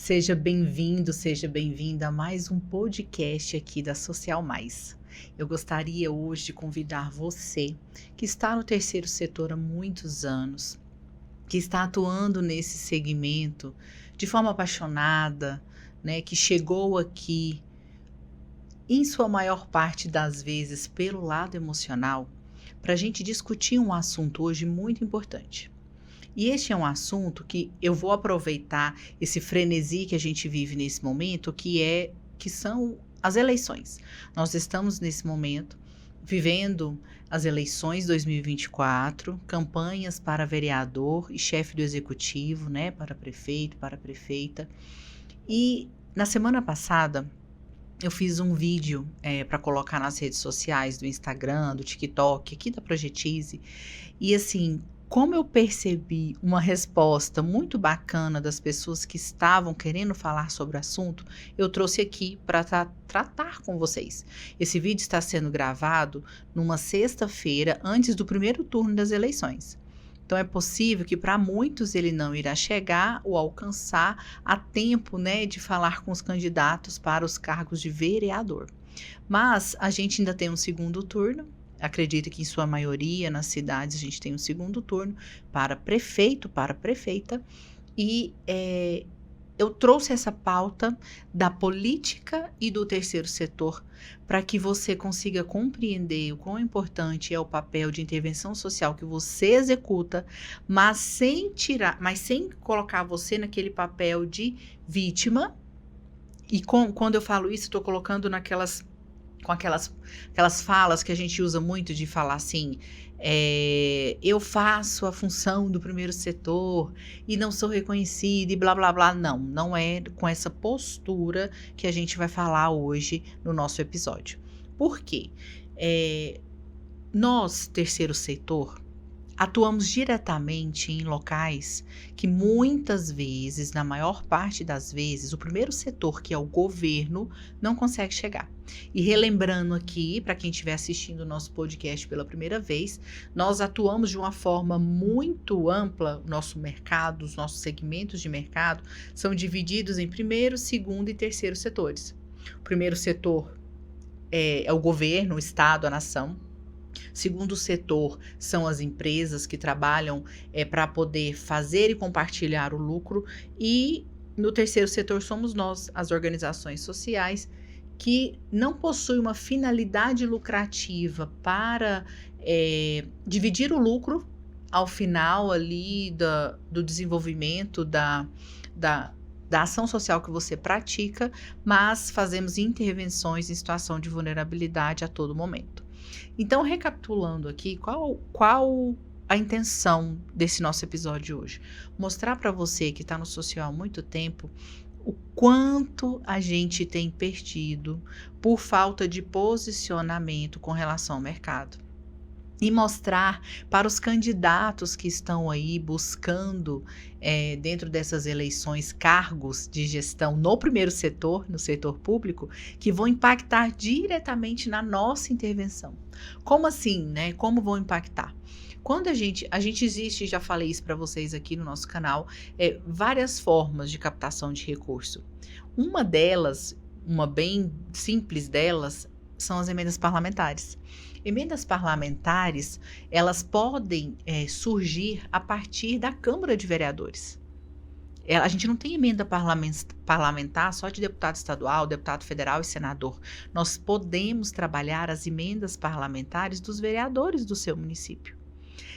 Seja bem-vindo, seja bem-vinda a mais um podcast aqui da Social Mais. Eu gostaria hoje de convidar você que está no terceiro setor há muitos anos, que está atuando nesse segmento de forma apaixonada, né, que chegou aqui, em sua maior parte das vezes, pelo lado emocional, para a gente discutir um assunto hoje muito importante. E este é um assunto que eu vou aproveitar esse frenesi que a gente vive nesse momento, que são as eleições. Nós estamos nesse momento vivendo as eleições 2024, campanhas para vereador e chefe do executivo, né, para prefeito, para prefeita. E na semana passada eu fiz um vídeo para colocar nas redes sociais do Instagram, do TikTok, aqui da Projetize, e assim, como eu percebi uma resposta muito bacana das pessoas que estavam querendo falar sobre o assunto, eu trouxe aqui para tratar com vocês. Esse vídeo está sendo gravado numa sexta-feira, antes do primeiro turno das eleições. Então é possível que para muitos ele não irá chegar ou alcançar a tempo, né, de falar com os candidatos para os cargos de vereador. Mas a gente ainda tem um segundo turno. Acredito que em sua maioria nas cidades a gente tem um segundo turno para prefeito, para prefeita, e eu trouxe essa pauta da política e do terceiro setor para que você consiga compreender o quão importante é o papel de intervenção social que você executa, mas sem colocar você naquele papel de vítima. E quando eu falo isso, estou colocando com aquelas falas que a gente usa muito de falar assim, eu faço a função do primeiro setor e não sou reconhecida e blá blá blá. Não é com essa postura que a gente vai falar hoje no nosso episódio. Por quê? Nós, terceiro setor, atuamos diretamente em locais que muitas vezes, na maior parte das vezes, o primeiro setor, que é o governo, não consegue chegar. E relembrando aqui, para quem estiver assistindo o nosso podcast pela primeira vez, nós atuamos de uma forma muito ampla. O nosso mercado, os nossos segmentos de mercado são divididos em primeiro, segundo e terceiro setores. O primeiro setor é o governo, o Estado, a nação. Segundo setor são as empresas que trabalham para poder fazer e compartilhar o lucro, e no terceiro setor somos nós, as organizações sociais, que não possuem uma finalidade lucrativa para dividir o lucro ao final ali do desenvolvimento da ação social que você pratica, mas fazemos intervenções em situação de vulnerabilidade a todo momento. Então, recapitulando aqui, qual a intenção desse nosso episódio hoje? Mostrar para você que está no social há muito tempo o quanto a gente tem perdido por falta de posicionamento com relação ao mercado. E mostrar para os candidatos que estão aí buscando, dentro dessas eleições, cargos de gestão no primeiro setor, no setor público, que vão impactar diretamente na nossa intervenção. Como assim, né? Como vão impactar? Quando a gente existe, já falei isso para vocês aqui no nosso canal, várias formas de captação de recurso. Uma delas, uma bem simples delas, são as emendas parlamentares. Emendas parlamentares, elas podem surgir a partir da Câmara de Vereadores. A gente não tem emenda parlamentar só de deputado estadual, deputado federal e senador. Nós podemos trabalhar as emendas parlamentares dos vereadores do seu município.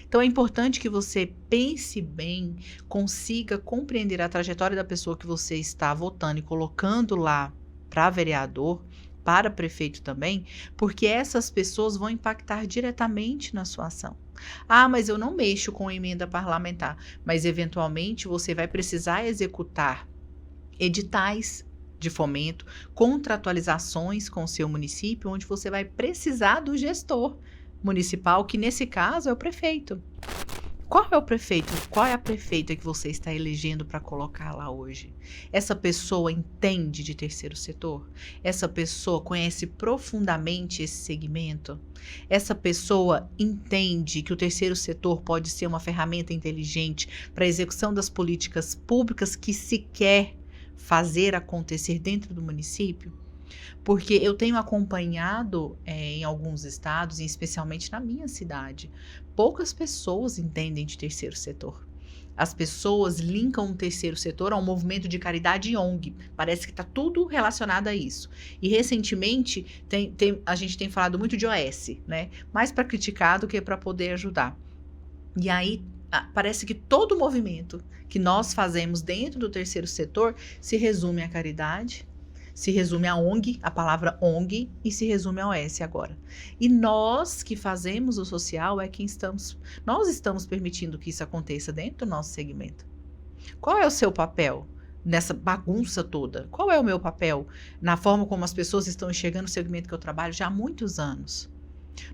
Então é importante que você pense bem, consiga compreender a trajetória da pessoa que você está votando e colocando lá para vereador, para prefeito também, porque essas pessoas vão impactar diretamente na sua ação. Ah, mas eu não mexo com emenda parlamentar, mas eventualmente você vai precisar executar editais de fomento, contratualizações com o seu município, onde você vai precisar do gestor municipal, que nesse caso é o prefeito. Qual é o prefeito? Qual é a prefeita que você está elegendo para colocar lá hoje? Essa pessoa entende de terceiro setor? Essa pessoa conhece profundamente esse segmento? Essa pessoa entende que o terceiro setor pode ser uma ferramenta inteligente para a execução das políticas públicas que se quer fazer acontecer dentro do município? Porque eu tenho acompanhado em alguns estados, e especialmente na minha cidade, poucas pessoas entendem de terceiro setor. As pessoas linkam o terceiro setor a um movimento de caridade e ONG. Parece que está tudo relacionado a isso. E recentemente a gente tem falado muito de OS, né? Mais para criticar do que para poder ajudar. E aí parece que todo movimento que nós fazemos dentro do terceiro setor se resume à caridade, se resume à ONG, a palavra ONG, e se resume ao S agora. E nós que fazemos o social nós estamos permitindo que isso aconteça dentro do nosso segmento. Qual é o seu papel nessa bagunça toda? Qual é o meu papel na forma como as pessoas estão enxergando o segmento que eu trabalho já há muitos anos?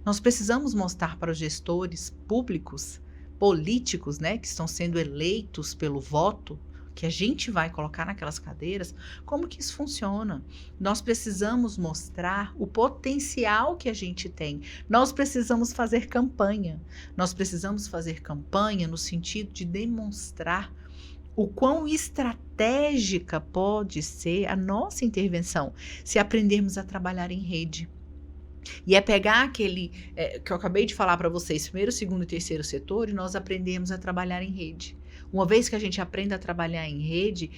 Nós precisamos mostrar para os gestores públicos, políticos, né, que estão sendo eleitos pelo voto, que a gente vai colocar naquelas cadeiras, como que isso funciona. Nós precisamos mostrar o potencial que a gente tem. Nós precisamos fazer campanha. Nós precisamos fazer campanha no sentido de demonstrar o quão estratégica pode ser a nossa intervenção se aprendermos a trabalhar em rede. E é pegar aquele que eu acabei de falar para vocês, primeiro, segundo e terceiro setor, e nós aprendemos a trabalhar em rede. Uma vez que a gente aprende a trabalhar em rede,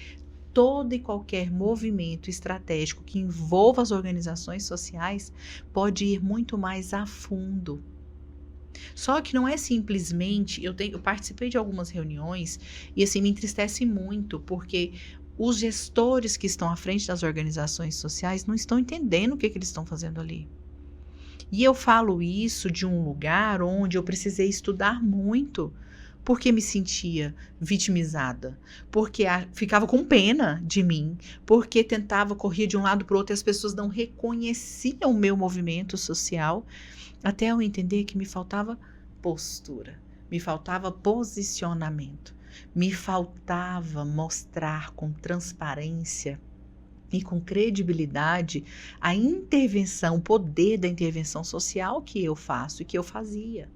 todo e qualquer movimento estratégico que envolva as organizações sociais pode ir muito mais a fundo. Só que não é simplesmente, eu participei de algumas reuniões e assim me entristece muito, porque os gestores que estão à frente das organizações sociais não estão entendendo o que eles estão fazendo ali. E eu falo isso de um lugar onde eu precisei estudar muito, porque me sentia vitimizada, porque ficava com pena de mim, porque corria de um lado para o outro e as pessoas não reconheciam o meu movimento social, até eu entender que me faltava postura, me faltava posicionamento, me faltava mostrar com transparência e com credibilidade a intervenção, o poder da intervenção social que eu faço e que eu fazia.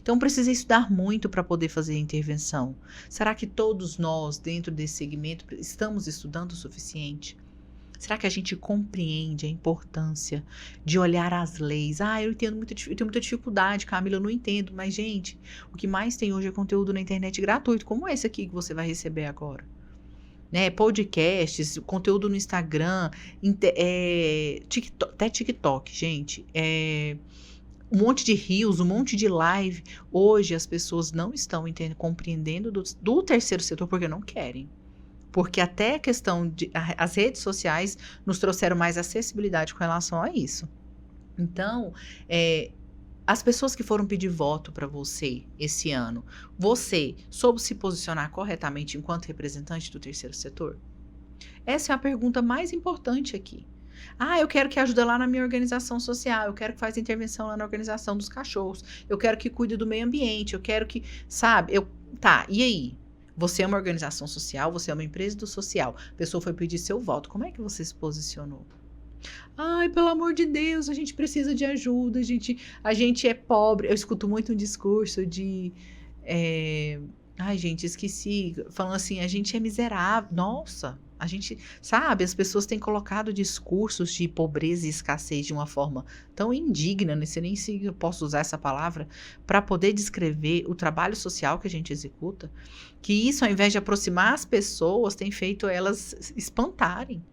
Então, precisei estudar muito para poder fazer a intervenção. Será que todos nós, dentro desse segmento, estamos estudando o suficiente? Será que a gente compreende a importância de olhar as leis? Eu tenho muita dificuldade, Camila, eu não entendo. Mas, gente, o que mais tem hoje é conteúdo na internet gratuito, como esse aqui que você vai receber agora. Né, podcasts, conteúdo no Instagram, TikTok, até TikTok, gente, um monte de reels, um monte de live. Hoje as pessoas não estão compreendendo do terceiro setor porque não querem. Porque até a questão as redes sociais nos trouxeram mais acessibilidade com relação a isso. Então, as pessoas que foram pedir voto para você esse ano, você soube se posicionar corretamente enquanto representante do terceiro setor? Essa é a pergunta mais importante aqui. Eu quero que ajude lá na minha organização social, eu quero que faça intervenção lá na organização dos cachorros, eu quero que cuide do meio ambiente, eu quero que, sabe, tá, e aí? Você é uma organização social, você é uma empresa do social, a pessoa foi pedir seu voto, como é que você se posicionou? Pelo amor de Deus, a gente precisa de ajuda, a gente é pobre. Eu escuto muito um discurso de... gente, esqueci. Falando assim, a gente é miserável. Nossa, a gente... Sabe, as pessoas têm colocado discursos de pobreza e escassez de uma forma tão indigna, não sei nem se eu posso usar essa palavra, para poder descrever o trabalho social que a gente executa, que isso, ao invés de aproximar as pessoas, tem feito elas espantarem.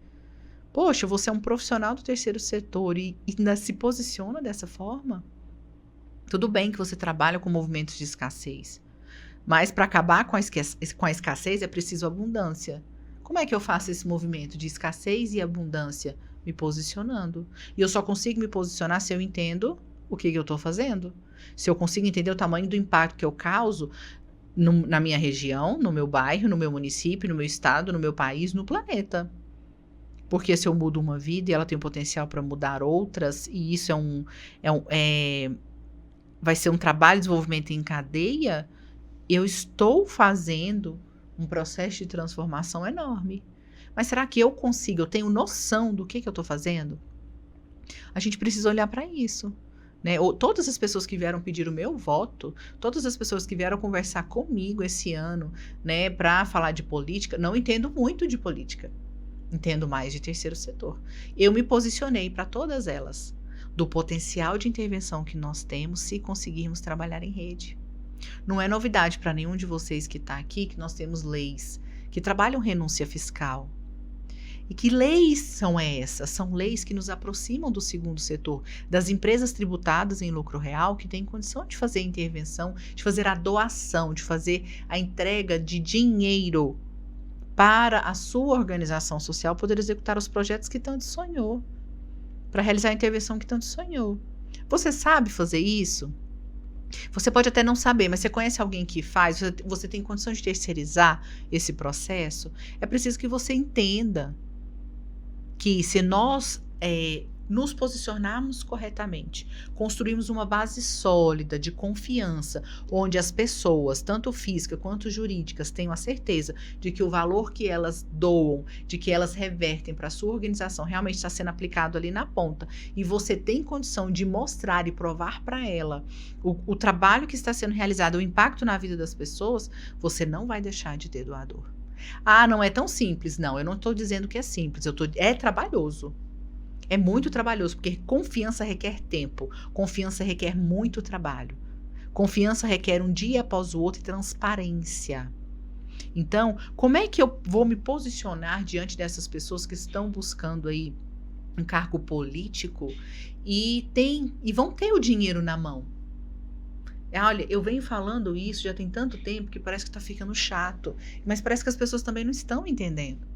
Poxa, você é um profissional do terceiro setor e ainda se posiciona dessa forma? Tudo bem que você trabalha com movimentos de escassez, mas para acabar com a escassez é preciso abundância. Como é que eu faço esse movimento de escassez e abundância? Me posicionando. E eu só consigo me posicionar se eu entendo o que eu estou fazendo. Se eu consigo entender o tamanho do impacto que eu causo na minha região, no meu bairro, no meu município, no meu estado, no meu país, no planeta. Porque se eu mudo uma vida e ela tem o potencial para mudar outras, e isso vai ser um trabalho de desenvolvimento em cadeia, eu estou fazendo um processo de transformação enorme. Mas será que eu tenho noção do que eu estou fazendo? A gente precisa olhar para isso. Né? Todas as pessoas que vieram pedir o meu voto, todas as pessoas que vieram conversar comigo esse ano, né, para falar de política, não entendo muito de política. entendo mais de terceiro setor. Eu me posicionei para todas elas, do potencial de intervenção que nós temos se conseguirmos trabalhar em rede. Não é novidade para nenhum de vocês que está aqui que nós temos leis que trabalham renúncia fiscal. E que leis são essas? São leis que nos aproximam do segundo setor, das empresas tributadas em lucro real que têm condição de fazer a intervenção, de fazer a doação, de fazer a entrega de dinheiro para a sua organização social poder executar os projetos que tanto sonhou, para realizar a intervenção que tanto sonhou. Você sabe fazer isso? Você pode até não saber, mas você conhece alguém que faz? Você tem condição de terceirizar esse processo? É preciso que você entenda que se nós nos posicionarmos corretamente, construirmos uma base sólida de confiança, onde as pessoas, tanto físicas quanto jurídicas, tenham a certeza de que o valor que elas doam, de que elas revertem para a sua organização, realmente está sendo aplicado ali na ponta, e você tem condição de mostrar e provar para ela o trabalho que está sendo realizado, o impacto na vida das pessoas, você não vai deixar de ter doador. Ah, não é tão simples. Não, eu não estou dizendo que é simples. É trabalhoso. É muito trabalhoso, porque confiança requer tempo. Confiança requer muito trabalho. Confiança requer um dia após o outro e transparência. Então, como é que eu vou me posicionar diante dessas pessoas que estão buscando aí um cargo político e vão ter o dinheiro na mão? Olha, eu venho falando isso já tem tanto tempo que parece que está ficando chato, mas parece que as pessoas também não estão entendendo.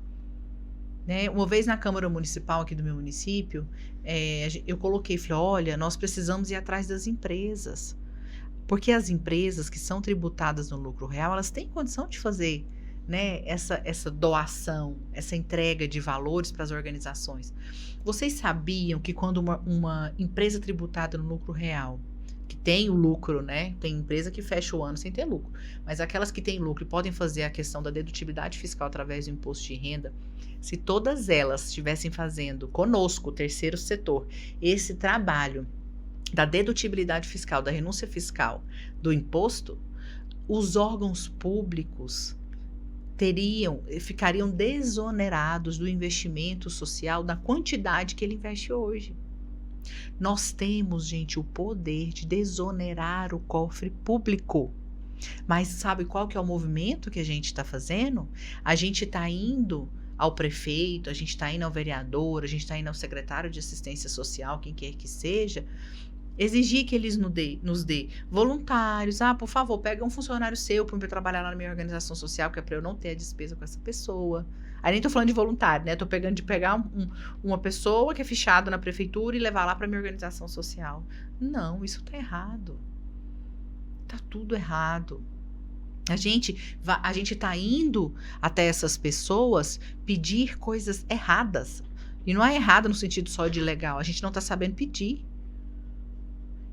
Né? Uma vez na Câmara Municipal aqui do meu município, eu coloquei, falei, olha, nós precisamos ir atrás das empresas, porque as empresas que são tributadas no lucro real, elas têm condição de fazer, né, essa doação, essa entrega de valores para as organizações. Vocês sabiam que quando uma empresa tributada no lucro real, que tem o lucro, né? Tem empresa que fecha o ano sem ter lucro. Mas aquelas que têm lucro e podem fazer a questão da dedutibilidade fiscal através do imposto de renda, se todas elas estivessem fazendo conosco, o terceiro setor, esse trabalho da dedutibilidade fiscal, da renúncia fiscal, do imposto, os órgãos públicos ficariam desonerados do investimento social da quantidade que ele investe hoje. Nós temos, gente, o poder de desonerar o cofre público. Mas sabe qual que é o movimento que a gente está fazendo? A gente está indo ao prefeito, a gente está indo ao vereador, a gente está indo ao secretário de assistência social, quem quer que seja, exigir que eles nos dê voluntários. Ah, por favor, pega um funcionário seu para eu trabalhar lá na minha organização social, que é para eu não ter a despesa com essa pessoa. Aí nem tô falando de voluntário, né? Tô pegando de pegar uma pessoa que é fichada na prefeitura e levar lá para minha organização social. Não, isso tá errado. Tá tudo errado. A gente tá indo até essas pessoas pedir coisas erradas. E não é errado no sentido só de legal, a gente não tá sabendo pedir.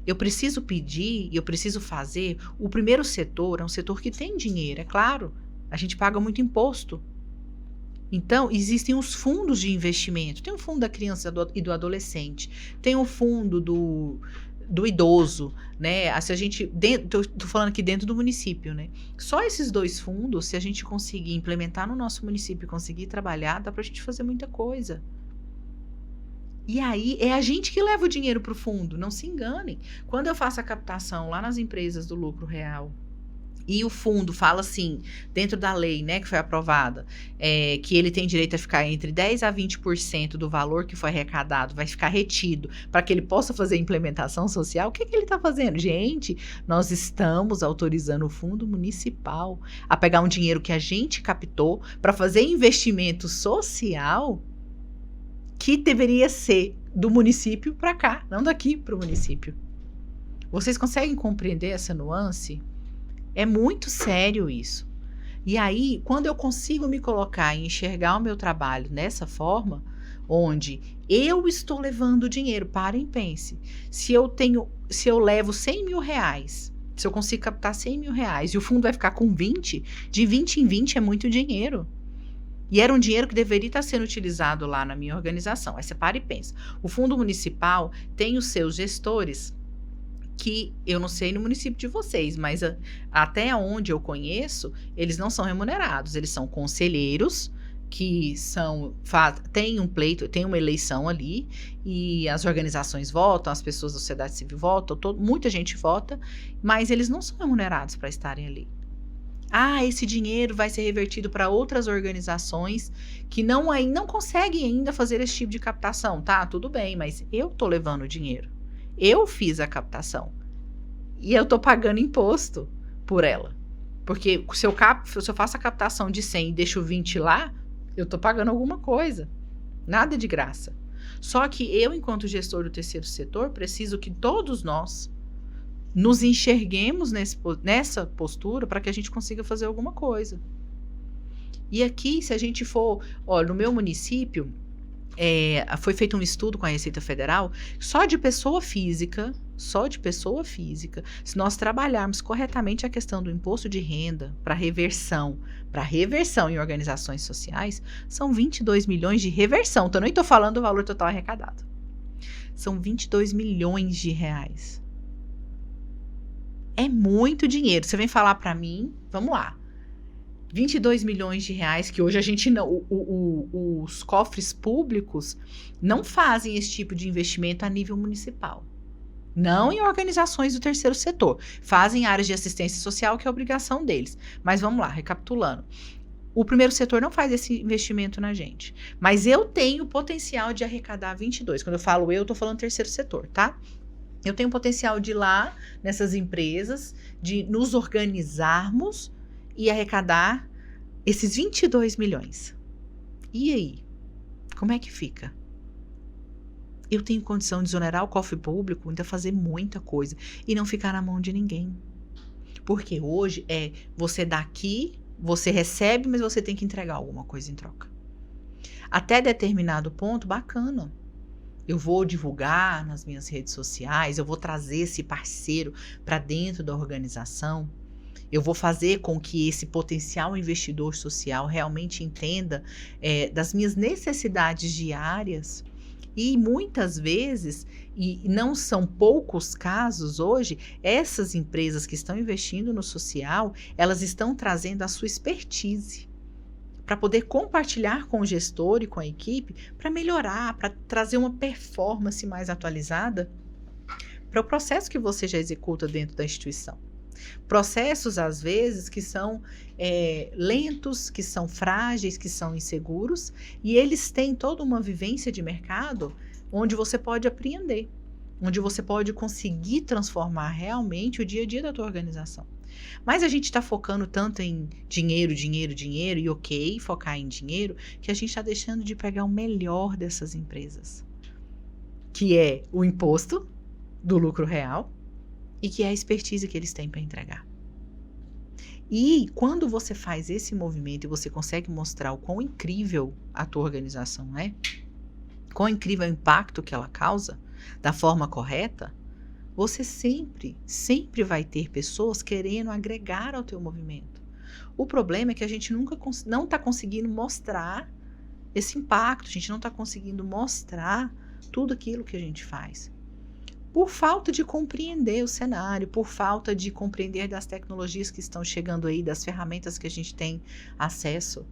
Eu preciso pedir e eu preciso fazer. O primeiro setor é um setor que tem dinheiro, é claro. A gente paga muito imposto. Então, existem os fundos de investimento. Tem o fundo da criança e do adolescente. Tem o fundo do idoso, né? Se a gente, tô falando aqui dentro do município, né? Só esses dois fundos, se a gente conseguir implementar no nosso município e conseguir trabalhar, dá pra gente fazer muita coisa. E aí, é a gente que leva o dinheiro pro fundo, não se enganem. Quando eu faço a captação lá nas empresas do lucro real, e o fundo fala assim, dentro da lei, né, que foi aprovada, que ele tem direito a ficar entre 10% a 20% do valor que foi arrecadado, vai ficar retido para que ele possa fazer implementação social. O que ele está fazendo? Gente, nós estamos autorizando o fundo municipal a pegar um dinheiro que a gente captou para fazer investimento social que deveria ser do município para cá, não daqui para o município. Vocês conseguem compreender essa nuance? É muito sério isso. E aí, quando eu consigo me colocar e enxergar o meu trabalho dessa forma, onde eu estou levando dinheiro, parem e pense, se eu levo 100 mil reais, se eu consigo captar 100 mil reais e o fundo vai ficar com 20, de 20 em 20 é muito dinheiro. E era um dinheiro que deveria estar sendo utilizado lá na minha organização. Aí você para e pensa. O fundo municipal tem os seus gestores, que eu não sei no município de vocês, mas até onde eu conheço, eles não são remunerados, eles são conselheiros que tem um pleito, tem uma eleição ali, e as organizações votam, as pessoas da sociedade civil votam, muita gente vota, mas eles não são remunerados para estarem ali. Esse dinheiro vai ser revertido para outras organizações que não conseguem ainda fazer esse tipo de captação. Tá, tudo bem, mas eu tô levando o dinheiro. Eu fiz a captação. E eu tô pagando imposto por ela. Porque se eu faço a captação de 100 e deixo 20 lá, eu tô pagando alguma coisa. Nada de graça. Só que eu, enquanto gestor do terceiro setor, preciso que todos nós nos enxerguemos nessa postura para que a gente consiga fazer alguma coisa. E aqui, se a gente for, no meu município, foi feito um estudo com a Receita Federal, só de pessoa física, se nós trabalharmos corretamente a questão do imposto de renda para reversão em organizações sociais, são 22 milhões de reversão. Então, eu nem estou falando do valor total arrecadado. São 22 milhões de reais. É muito dinheiro. Você vem falar para mim, vamos lá, 22 milhões de reais, que hoje a gente não, os cofres públicos não fazem esse tipo de investimento a nível municipal. Não em organizações do terceiro setor. Fazem áreas de assistência social, que é a obrigação deles. Mas vamos lá, recapitulando. O primeiro setor não faz esse investimento na gente. Mas eu tenho potencial de arrecadar 22. Quando eu falo eu, tô falando terceiro setor, tá? Eu tenho potencial de ir lá nessas empresas, de nos organizarmos e arrecadar esses 22 milhões. E aí? Como é que fica? Eu tenho condição de exonerar o cofre público, ainda fazer muita coisa e não ficar na mão de ninguém. Porque hoje você dá aqui, você recebe, mas você tem que entregar alguma coisa em troca. Até determinado ponto, bacana. Eu vou divulgar nas minhas redes sociais, eu vou trazer esse parceiro para dentro da organização, eu vou fazer com que esse potencial investidor social realmente entenda das minhas necessidades diárias. E muitas vezes, e não são poucos casos hoje, essas empresas que estão investindo no social, elas estão trazendo a sua expertise para poder compartilhar com o gestor e com a equipe, para melhorar, para trazer uma performance mais atualizada para o processo que você já executa dentro da instituição. Processos, às vezes, que são lentos, que são frágeis, que são inseguros, e eles têm toda uma vivência de mercado onde você pode apreender, onde você pode conseguir transformar realmente o dia a dia da tua organização. Mas a gente está focando tanto em dinheiro, e ok, focar em dinheiro, que a gente está deixando de pegar o melhor dessas empresas, que é o imposto do lucro real e que é a expertise que eles têm para entregar. E quando você faz esse movimento e você consegue mostrar o quão incrível a tua organização é, quão incrível é o impacto que ela causa, da forma correta, você sempre vai ter pessoas querendo agregar ao teu movimento. O problema é que a gente não está conseguindo mostrar esse impacto, a gente não está conseguindo mostrar tudo aquilo que a gente faz. Por falta de compreender o cenário, por falta de compreender das tecnologias que estão chegando aí, das ferramentas que a gente tem acesso,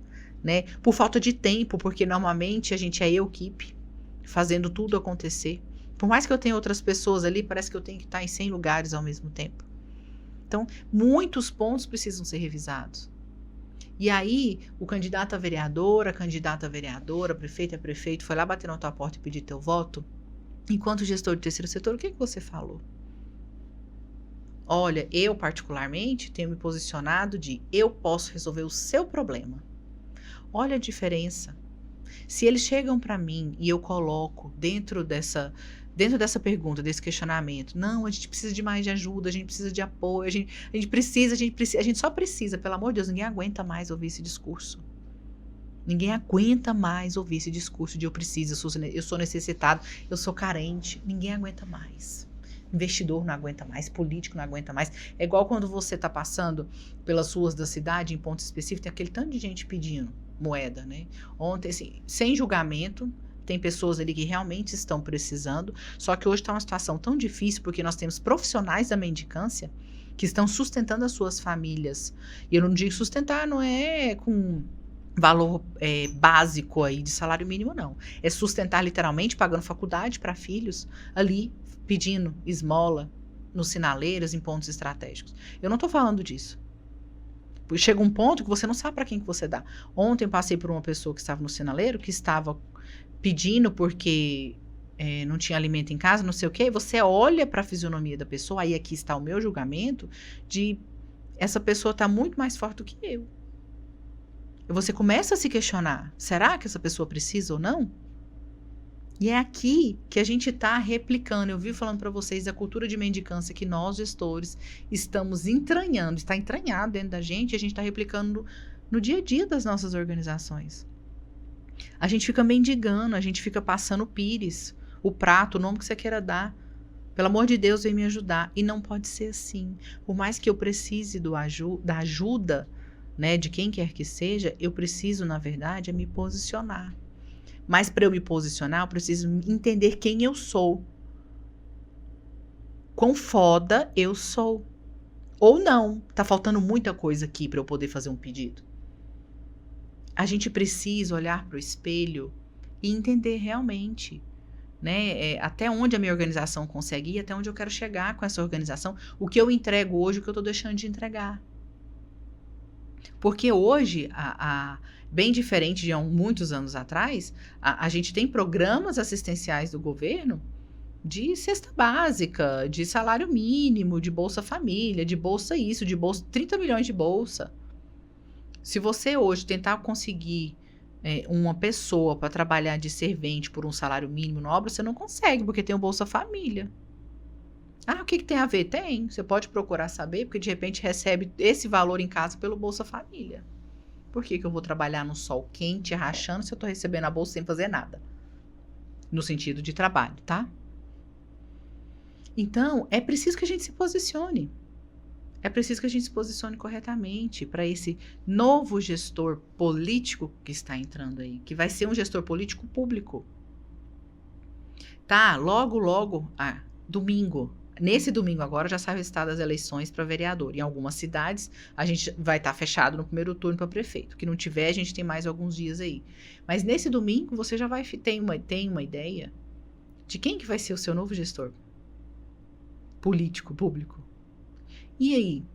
né? Por falta de tempo, porque normalmente a gente é equipe, fazendo tudo acontecer. Por mais que eu tenha outras pessoas ali, parece que eu tenho que estar em 100 lugares ao mesmo tempo. Então, muitos pontos precisam ser revisados. E aí, o candidato a vereadora, prefeito a prefeito, foi lá bater na tua porta e pedir teu voto. Enquanto gestor do terceiro setor, o que você falou? Olha, eu particularmente tenho me posicionado de eu posso resolver o seu problema. Olha a diferença. Se eles chegam para mim e eu coloco dentro dessa pergunta, desse questionamento, não, a gente precisa de mais de ajuda, a gente precisa de apoio, a gente só precisa, pelo amor de Deus, ninguém aguenta mais ouvir esse discurso. Ninguém aguenta mais ouvir esse discurso de eu preciso, eu sou necessitado, eu sou carente. Ninguém aguenta mais. Investidor não aguenta mais, político não aguenta mais. É igual quando você está passando pelas ruas da cidade, em pontos específicos, tem aquele tanto de gente pedindo moeda, né? Ontem, assim, sem julgamento, tem pessoas ali que realmente estão precisando, só que hoje está uma situação tão difícil, porque nós temos profissionais da mendicância que estão sustentando as suas famílias. E eu não digo sustentar, não é com valor básico aí de salário mínimo, não. É sustentar literalmente pagando faculdade para filhos ali, pedindo esmola nos sinaleiros, em pontos estratégicos. Eu não estou falando disso. Porque chega um ponto que você não sabe para quem que você dá. Ontem eu passei por uma pessoa que estava no sinaleiro, que estava pedindo porque não tinha alimento em casa, não sei o quê. Você olha para a fisionomia da pessoa, aí aqui está o meu julgamento, de essa pessoa está muito mais forte do que eu. E você começa a se questionar, será que essa pessoa precisa ou não? E é aqui que a gente está replicando. Eu vi falando para vocês da cultura de mendicância que nós, gestores, estamos entranhando, está entranhado dentro da gente, e a gente está replicando no dia a dia das nossas organizações. A gente fica mendigando, a gente fica passando o pires, o prato, o nome que você queira dar. Pelo amor de Deus, vem me ajudar. E não pode ser assim. Por mais que eu precise da ajuda, né, de quem quer que seja, eu preciso, na verdade, me posicionar. Mas para eu me posicionar, eu preciso entender quem eu sou. Quão foda eu sou. Ou não. Tá faltando muita coisa aqui para eu poder fazer um pedido. A gente precisa olhar para o espelho e entender realmente, né, até onde a minha organização consegue ir, até onde eu quero chegar com essa organização, o que eu entrego hoje, o que eu estou deixando de entregar. Porque hoje, bem diferente de há muitos anos atrás, a gente tem programas assistenciais do governo de cesta básica, de salário mínimo, de Bolsa Família, de bolsa isso, de bolsa 30 milhões de bolsa. Se você hoje tentar conseguir uma pessoa para trabalhar de servente por um salário mínimo na obra, você não consegue, porque tem o Bolsa Família. Ah, o que tem a ver? Tem. Você pode procurar saber, porque de repente recebe esse valor em casa pelo Bolsa Família. Por que eu vou trabalhar no sol quente, rachando, se eu estou recebendo a bolsa sem fazer nada? No sentido de trabalho, tá? Então, é preciso que a gente se posicione. É preciso que a gente se posicione corretamente para esse novo gestor político que está entrando aí, que vai ser um gestor político público. Tá, logo, domingo. Nesse domingo agora já sai o resultado das eleições para vereador. Em algumas cidades a gente vai estar fechado no primeiro turno para prefeito. Que não tiver, a gente tem mais alguns dias aí. Mas nesse domingo você já vai tem uma ideia de quem que vai ser o seu novo gestor político, público. E aí?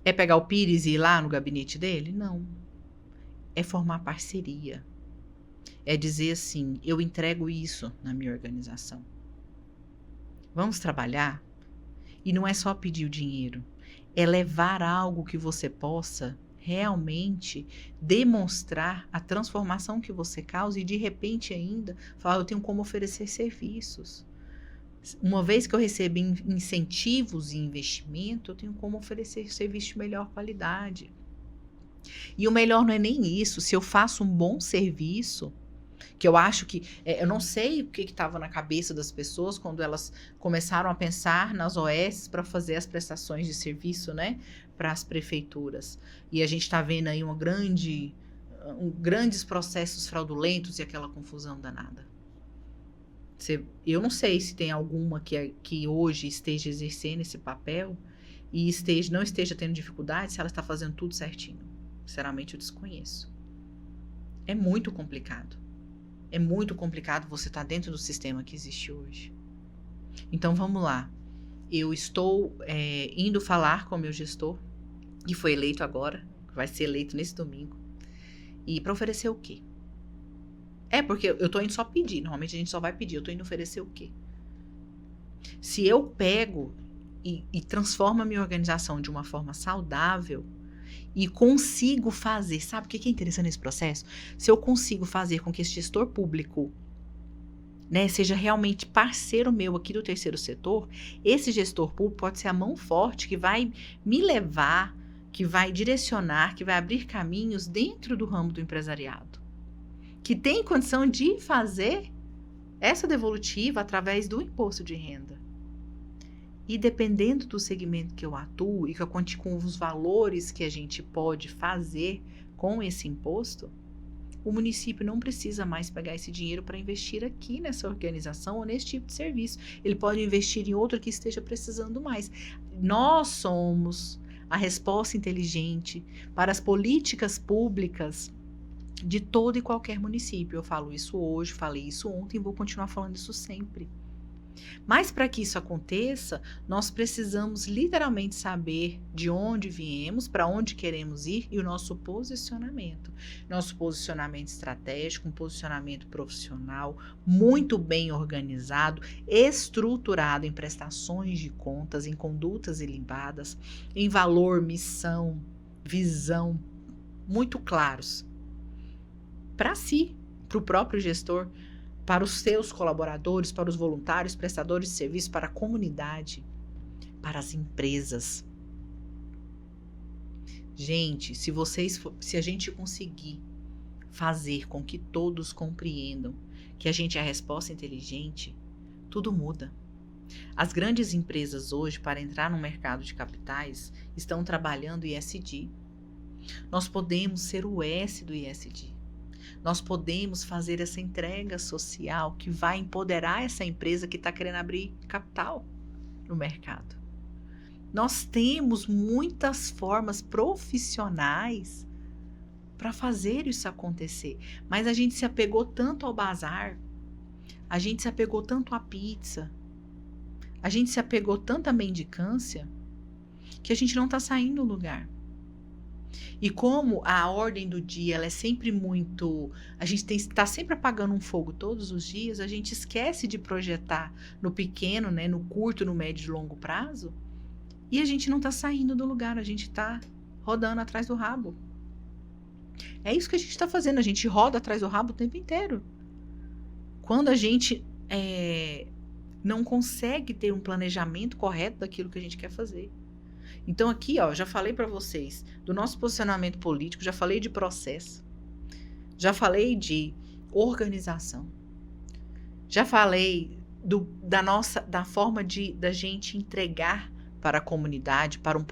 É pegar o Pires e ir lá no gabinete dele? Não. É formar parceria. É dizer assim, eu entrego isso na minha organização. Vamos trabalhar? E não é só pedir o dinheiro. É levar algo que você possa realmente demonstrar a transformação que você causa e de repente ainda falar, eu tenho como oferecer serviços. Uma vez que eu recebo incentivos e investimento, eu tenho como oferecer serviço de melhor qualidade. E o melhor não é nem isso. Se eu faço um bom serviço, que eu acho que... eu não sei o que estava na cabeça das pessoas quando elas começaram a pensar nas OS para fazer as prestações de serviço, né, para as prefeituras. E a gente está vendo aí grandes processos fraudulentos e aquela confusão danada. Eu não sei se tem alguma que hoje esteja exercendo esse papel e não esteja tendo dificuldade, se ela está fazendo tudo certinho. Sinceramente, eu desconheço. É muito complicado. É muito complicado você estar dentro do sistema que existe hoje. Então, vamos lá. Eu estou indo falar com o meu gestor, que foi eleito agora, vai ser eleito nesse domingo. E para oferecer o quê? Porque eu tô indo só pedir. Normalmente a gente só vai pedir. Eu tô indo oferecer o quê? Se eu pego e transformo a minha organização de uma forma saudável e consigo fazer... Sabe o que é interessante nesse processo? Se eu consigo fazer com que esse gestor público, né, seja realmente parceiro meu aqui do terceiro setor, esse gestor público pode ser a mão forte que vai me levar, que vai direcionar, que vai abrir caminhos dentro do ramo do empresariado, que tem condição de fazer essa devolutiva através do imposto de renda. E dependendo do segmento que eu atuo e com os valores que a gente pode fazer com esse imposto, o município não precisa mais pegar esse dinheiro para investir aqui nessa organização ou nesse tipo de serviço. Ele pode investir em outro que esteja precisando mais. Nós somos a resposta inteligente para as políticas públicas de todo e qualquer município. Eu falo isso hoje, falei isso ontem e vou continuar falando isso sempre. Mas para que isso aconteça, nós precisamos literalmente saber de onde viemos, para onde queremos ir e o nosso posicionamento. Nosso posicionamento estratégico, um posicionamento profissional muito bem organizado, estruturado em prestações de contas, em condutas ilimbadas, em valor, missão, visão, muito claros. Para si, para o próprio gestor, para os seus colaboradores, para os voluntários, prestadores de serviço, para a comunidade, para as empresas. Gente, se a gente conseguir fazer com que todos compreendam que a gente é a resposta inteligente, tudo muda. As grandes empresas hoje, para entrar no mercado de capitais, estão trabalhando ESG. Nós podemos ser o S do ESG. Nós podemos fazer essa entrega social que vai empoderar essa empresa que está querendo abrir capital no mercado. Nós temos muitas formas profissionais para fazer isso acontecer, mas a gente se apegou tanto ao bazar, a gente se apegou tanto à pizza, a gente se apegou tanto à mendicância, que a gente não está saindo do lugar. E como a ordem do dia ela é sempre muito... A gente está sempre apagando um fogo todos os dias, a gente esquece de projetar no pequeno, né, no curto, no médio e longo prazo, e a gente não está saindo do lugar, a gente está rodando atrás do rabo. É isso que a gente está fazendo, a gente roda atrás do rabo o tempo inteiro. Quando a gente não consegue ter um planejamento correto daquilo que a gente quer fazer. Então aqui, ó, já falei para vocês do nosso posicionamento político, já falei de processo, já falei de organização, já falei da forma da gente entregar para a comunidade, para um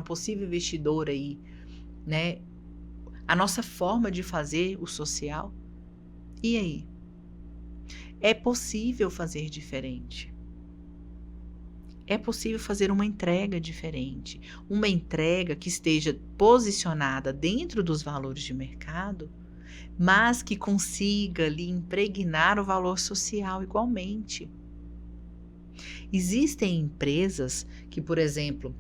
possível investidor aí, né? A nossa forma de fazer o social. E aí? É possível fazer diferente. É possível fazer uma entrega diferente, uma entrega que esteja posicionada dentro dos valores de mercado, mas que consiga lhe impregnar o valor social igualmente. Existem empresas que, por exemplo,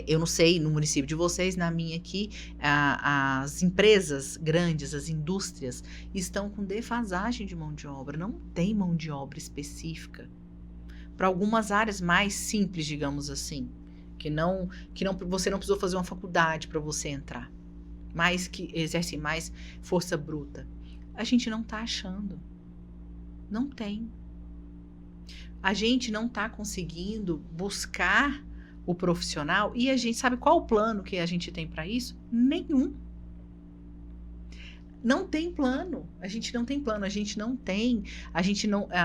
eu não sei no município de vocês, na minha aqui, as empresas grandes, as indústrias, estão com defasagem de mão de obra, não tem mão de obra específica. Para algumas áreas mais simples, digamos assim, que você não precisou fazer uma faculdade para você entrar, mas que exercem mais força bruta. A gente não está achando. Não tem. A gente não está conseguindo buscar o profissional e a gente sabe qual o plano que a gente tem para isso? Nenhum. Não tem plano, a gente não tem plano,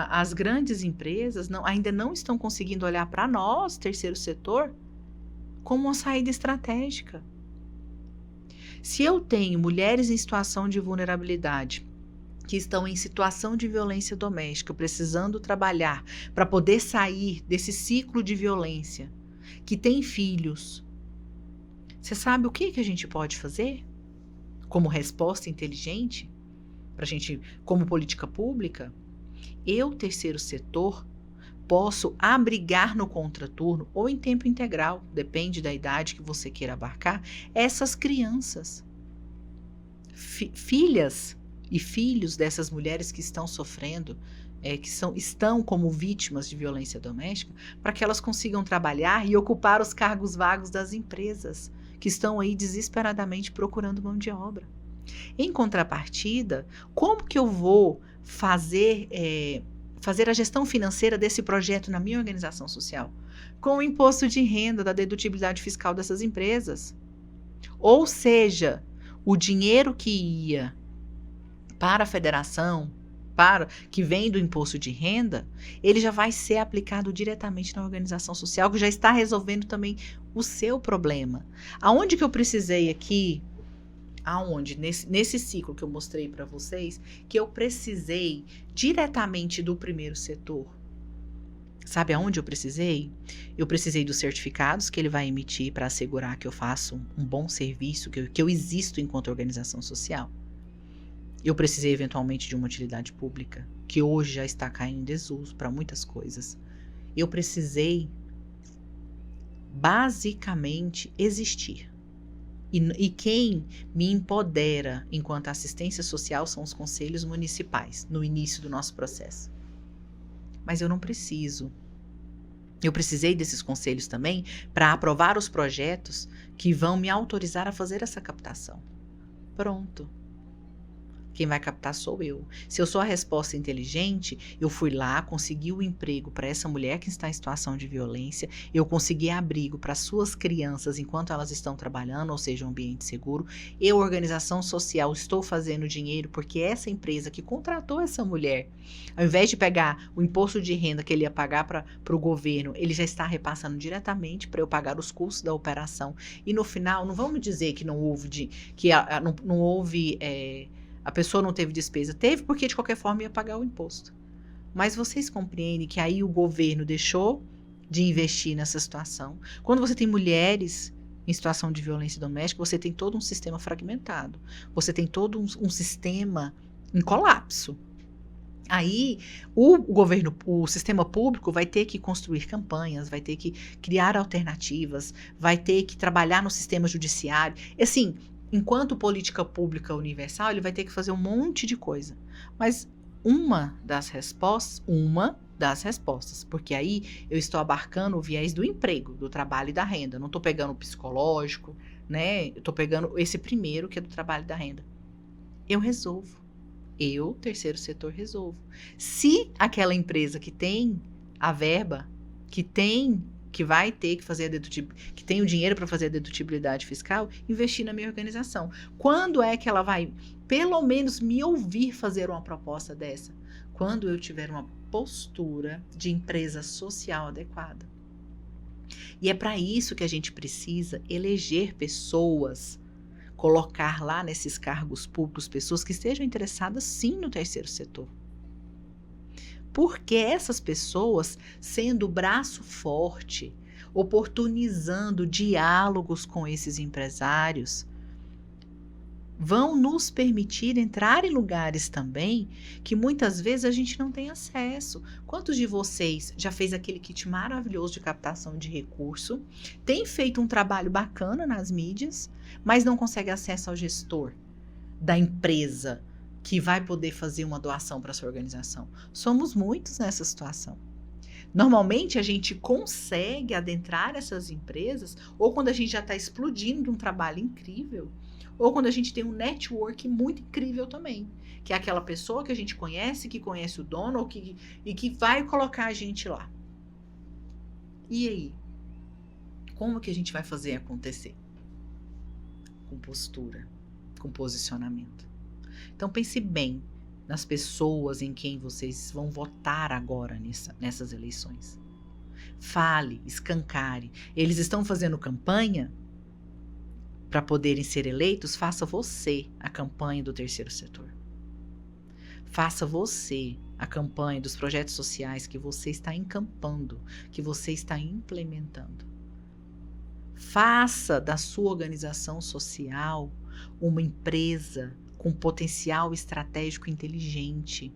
as grandes empresas ainda não estão conseguindo olhar para nós, terceiro setor, como uma saída estratégica. Se eu tenho mulheres em situação de vulnerabilidade, que estão em situação de violência doméstica, precisando trabalhar para poder sair desse ciclo de violência, que tem filhos, você sabe o que a gente pode fazer? Como resposta inteligente, para a gente, como política pública, eu, terceiro setor, posso abrigar no contraturno ou em tempo integral, depende da idade que você queira abarcar, essas crianças, filhas e filhos dessas mulheres que estão sofrendo, estão como vítimas de violência doméstica, para que elas consigam trabalhar e ocupar os cargos vagos das empresas, que estão aí desesperadamente procurando mão de obra. Em contrapartida, como que eu vou fazer a gestão financeira desse projeto na minha organização social? Com o imposto de renda, da dedutibilidade fiscal dessas empresas. Ou seja, o dinheiro que ia para a federação, que vem do imposto de renda, ele já vai ser aplicado diretamente na organização social, que já está resolvendo também o seu problema. Aonde que eu precisei aqui, nesse ciclo que eu mostrei para vocês, que eu precisei diretamente do primeiro setor Sabe aonde eu precisei? Eu precisei dos certificados que ele vai emitir para assegurar que eu faço um bom serviço, que eu existo enquanto organização social. Eu precisei eventualmente de uma utilidade pública, que hoje já está caindo em desuso para muitas coisas. Eu precisei basicamente existir. E quem me empodera enquanto assistência social são os conselhos municipais, no início do nosso processo. Mas eu não preciso. Eu precisei desses conselhos também para aprovar os projetos que vão me autorizar a fazer essa captação. Pronto. Quem vai captar sou eu. Se eu sou a resposta inteligente, eu fui lá, consegui o emprego para essa mulher que está em situação de violência, eu consegui abrigo para suas crianças enquanto elas estão trabalhando, ou seja, um ambiente seguro. Eu, organização social, estou fazendo dinheiro porque essa empresa que contratou essa mulher, ao invés de pegar o imposto de renda que ele ia pagar para o governo, ele já está repassando diretamente para eu pagar os custos da operação. E no final, não vamos dizer que não houve, não houve a pessoa não teve despesa. Teve porque, de qualquer forma, ia pagar o imposto. Mas vocês compreendem que aí o governo deixou de investir nessa situação. Quando você tem mulheres em situação de violência doméstica, você tem todo um sistema fragmentado. Você tem todo um sistema em colapso. Aí o governo, o sistema público vai ter que construir campanhas, vai ter que criar alternativas, vai ter que trabalhar no sistema judiciário. Assim, enquanto política pública universal, ele vai ter que fazer um monte de coisa. Mas uma das respostas, porque aí eu estou abarcando o viés do emprego, do trabalho e da renda. Não estou pegando o psicológico, né? Eu estou pegando esse primeiro, que é do trabalho e da renda. Eu resolvo. Eu, terceiro setor, resolvo. Se aquela empresa que tem a verba, que vai ter que fazer que tem o dinheiro para fazer a dedutibilidade fiscal, investir na minha organização. Quando é que ela vai, pelo menos, me ouvir fazer uma proposta dessa? Quando eu tiver uma postura de empresa social adequada. E é para isso que a gente precisa eleger pessoas, colocar lá nesses cargos públicos pessoas que estejam interessadas sim no terceiro setor. Porque essas pessoas, sendo o braço forte, oportunizando diálogos com esses empresários, vão nos permitir entrar em lugares também que muitas vezes a gente não tem acesso. Quantos de vocês já fez aquele kit maravilhoso de captação de recurso, tem feito um trabalho bacana nas mídias, mas não consegue acesso ao gestor da empresa que vai poder fazer uma doação para sua organização? Somos muitos nessa situação. Normalmente a gente consegue adentrar essas empresas ou quando a gente já está explodindo de um trabalho incrível, ou quando a gente tem um network muito incrível também, que é aquela pessoa que a gente conhece, que conhece o dono e que vai colocar a gente lá. E aí? Como que a gente vai fazer acontecer? Com postura, com posicionamento. Então pense bem nas pessoas em quem vocês vão votar agora nessas eleições. Fale, escancare. Eles estão fazendo campanha para poderem ser eleitos? Faça você a campanha do terceiro setor. Faça você a campanha dos projetos sociais que você está encampando, que você está implementando. Faça da sua organização social uma empresa com potencial estratégico inteligente,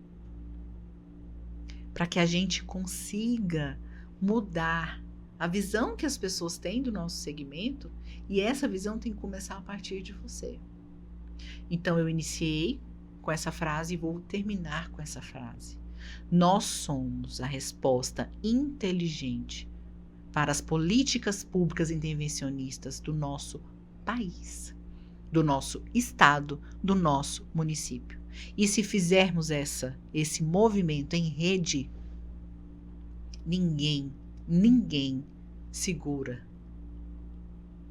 para que a gente consiga mudar a visão que as pessoas têm do nosso segmento, e essa visão tem que começar a partir de você. Então eu iniciei com essa frase e vou terminar com essa frase. Nós somos a resposta inteligente para as políticas públicas intervencionistas do nosso país, do nosso estado, do nosso município. E se fizermos esse movimento em rede, ninguém segura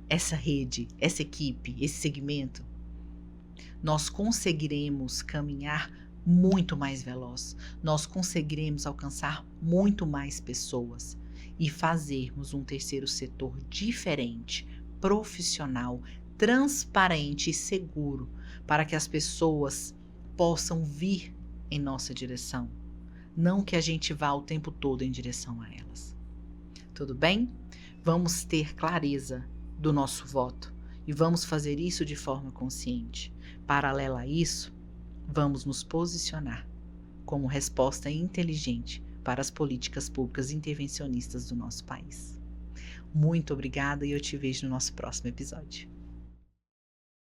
essa rede, essa equipe, esse segmento. Nós conseguiremos caminhar muito mais veloz. Nós conseguiremos alcançar muito mais pessoas e fazermos um terceiro setor diferente, profissional, transparente e seguro, para que as pessoas possam vir em nossa direção, não que a gente vá o tempo todo em direção a elas. Tudo bem? Vamos ter clareza do nosso voto e vamos fazer isso de forma consciente. Paralela a isso, vamos nos posicionar como resposta inteligente para as políticas públicas intervencionistas do nosso país. Muito obrigada e eu te vejo no nosso próximo episódio.